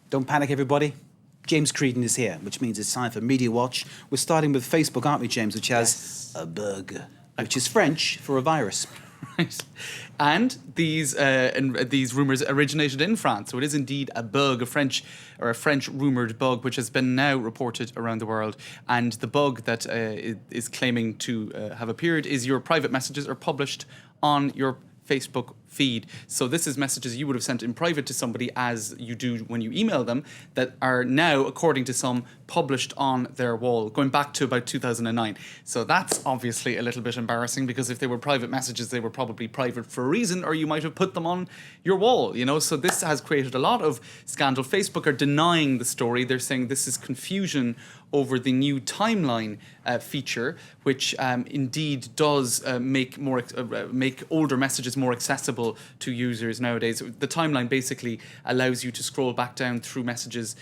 Don't panic, everybody. James Creedon is here, which means it's time for Media Watch. We're starting with Facebook, aren't we, James, which has a bug, which is French for a virus. Right. And these rumours originated in France. So it is indeed a bug, a French rumoured bug, which has been now reported around the world. And the bug that is claiming to have appeared is your private messages are published on your Facebook feed. So this is messages you would have sent in private to somebody, as you do when you email them, that are now, according to some, published on their wall, going back to about 2009. So that's obviously a little bit embarrassing, because if they were private messages, they were probably private for a reason, or you might have put them on your wall, you know. So this has created a lot of scandal. Facebook are denying the story. They're saying this is confusion over the new timeline feature, which indeed does make older messages more accessible to users nowadays. The timeline basically allows you to scroll back down through messages,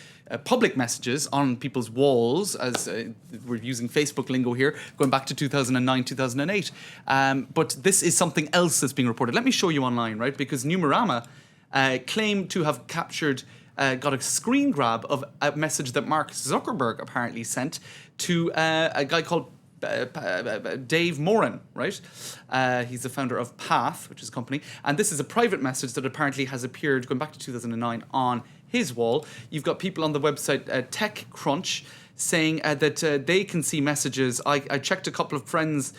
public messages on people's walls, as we're using Facebook lingo here, going back to 2009, 2008. But this is something else that's being reported. Let me show you online, right? Because Numerama claim to have captured got a screen grab of a message that Mark Zuckerberg apparently sent to a guy called Dave Morin, right? He's the founder of Path, which is a company. And this is a private message that apparently has appeared, going back to 2009, on his wall. You've got people on the website TechCrunch saying that they can see messages. I checked a couple of friends'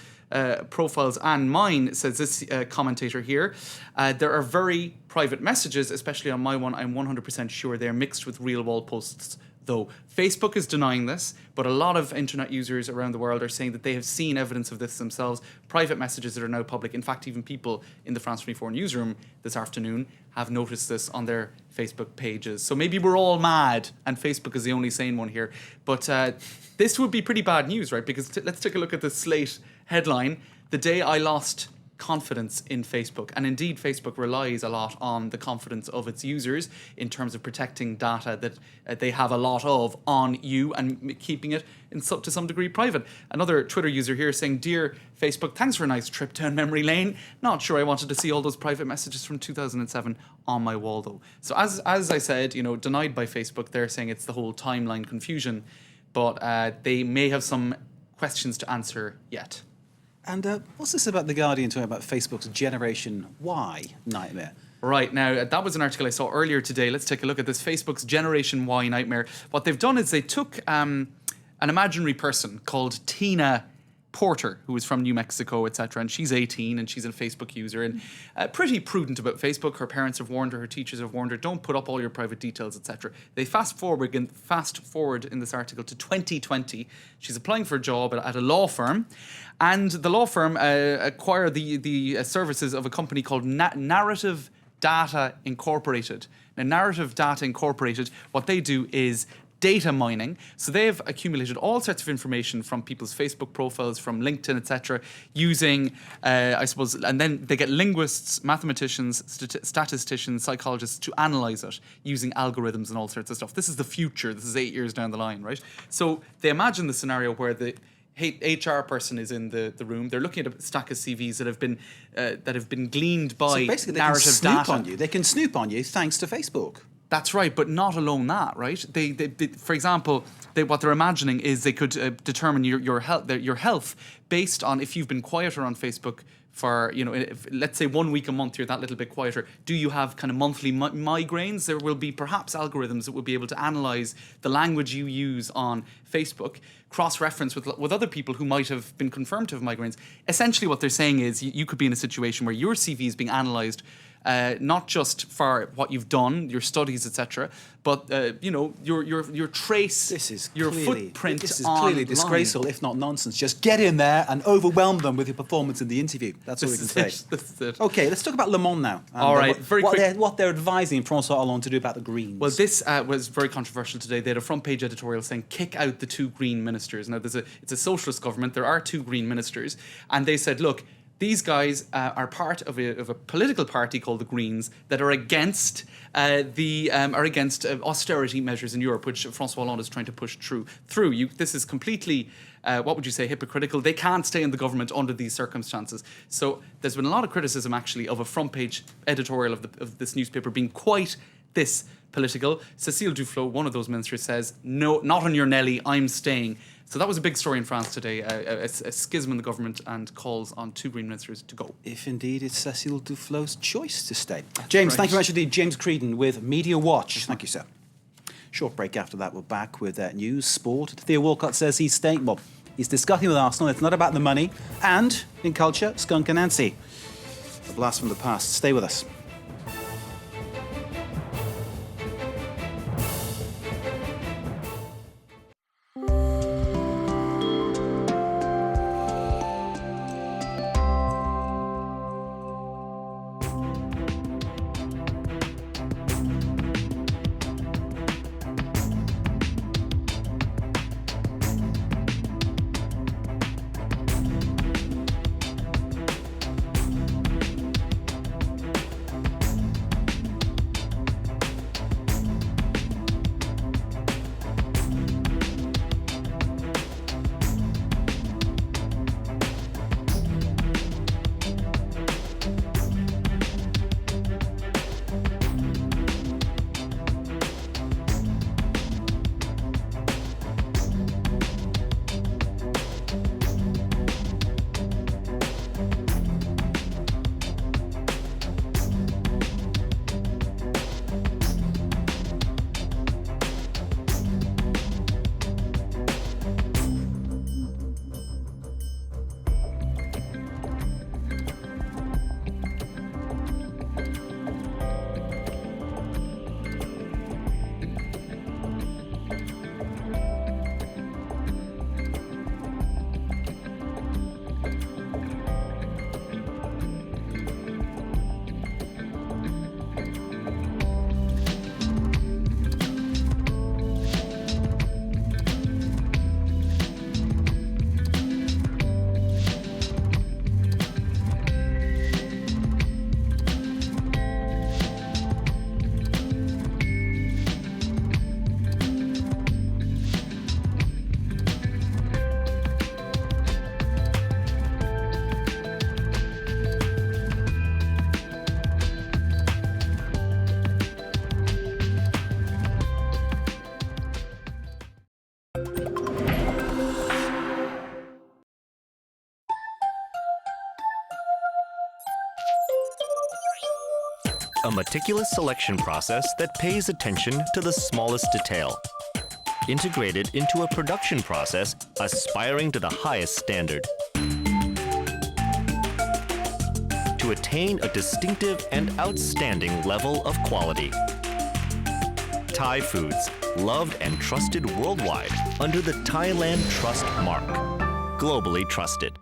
profiles and mine, says this commentator here. There are very private messages, especially on my one. I'm 100% sure they're mixed with real wall posts, though. Facebook is denying this, but a lot of internet users around the world are saying that they have seen evidence of this themselves. Private messages that are now public. In fact, even people in the France 24 newsroom this afternoon have noticed this on their Facebook pages. So maybe we're all mad and Facebook is the only sane one here. But this would be pretty bad news, right? Because let's take a look at the Slate headline: "The day I lost confidence in Facebook." And indeed, Facebook relies a lot on the confidence of its users in terms of protecting data that they have a lot of on you and keeping it to some degree private. Another Twitter user here saying, "Dear Facebook, thanks for a nice trip down memory lane. Not sure I wanted to see all those private messages from 2007 on my wall, though." So as I said, you know, denied by Facebook. They're saying it's the whole timeline confusion, but they may have some questions to answer yet. And what's this about The Guardian talking about Facebook's Generation Y nightmare? Right, now that was an article I saw earlier today. Let's take a look at this Facebook's Generation Y nightmare. What they've done is they took an imaginary person called Tina Porter, who is from New Mexico, etc. And she's 18 and she's a Facebook user and pretty prudent about Facebook. Her parents have warned her, her teachers have warned her, don't put up all your private details, etc. They fast forward in this article to 2020. She's applying for a job at a law firm, and the law firm acquired the services of a company called Narrative Data Incorporated. Now, Narrative Data Incorporated, what they do is data mining. So they've accumulated all sorts of information from people's Facebook profiles, from LinkedIn, etc., using, I suppose, and then they get linguists, mathematicians, statisticians, psychologists to analyze it using algorithms and all sorts of stuff. This is the future. This is 8 years down the line, right? So they imagine the scenario where the HR person is in the room. They're looking at a stack of CVs that have been gleaned by so basically they narrative can snoop data. on you. They can snoop on you thanks to Facebook. That's right, but not alone that, right? They for example, what they're imagining is they could determine your health based on if you've been quieter on Facebook for, you know, let's say 1 week a month, you're that little bit quieter. Do you have kind of monthly migraines? There will be perhaps algorithms that will be able to analyze the language you use on Facebook, cross-reference with other people who might have been confirmed to have migraines. Essentially what they're saying is you could be in a situation where your CV is being analysed not just for what you've done, your studies, etc., but you know, your trace, your footprint. This is clearly disgraceful, if not nonsense. Just get in there and overwhelm them with your performance in the interview. That's all we can say. This is it. Okay, let's talk about Le Monde now. And, all right, very quick. What they're advising François Hollande to do about the Greens. Well, this was very controversial today. They had a front page editorial saying, kick out the 2 Green ministers. Now, it's a socialist government. There are 2 Green ministers. And they said, look, these guys are part of a political party called the Greens that are against austerity measures in Europe, which François Hollande is trying to push through. This is completely, what would you say, hypocritical. They can't stay in the government under these circumstances. So there's been a lot of criticism, actually, of a front page editorial of this newspaper being quite this political. Cécile Duflot, one of those ministers, says, no, not on your Nelly, I'm staying. So that was a big story in France today, a schism in the government, and calls on 2 Green ministers to go. If indeed it's Cécile Duflot's choice to stay. James, right. thank you very much indeed. James Creedon with Media Watch. Thank you, sir. Short break after that. We're back with news, sport. Theo Walcott says he's staying. Well, he's discussing with Arsenal. It's not about the money. And in culture, Skunk Anansi. A blast from the past. Stay with us. A meticulous selection process that pays attention to the smallest detail. Integrated into a production process aspiring to the highest standard. To attain a distinctive and outstanding level of quality. Thai Foods, loved and trusted worldwide under the Thailand Trust mark. Globally trusted.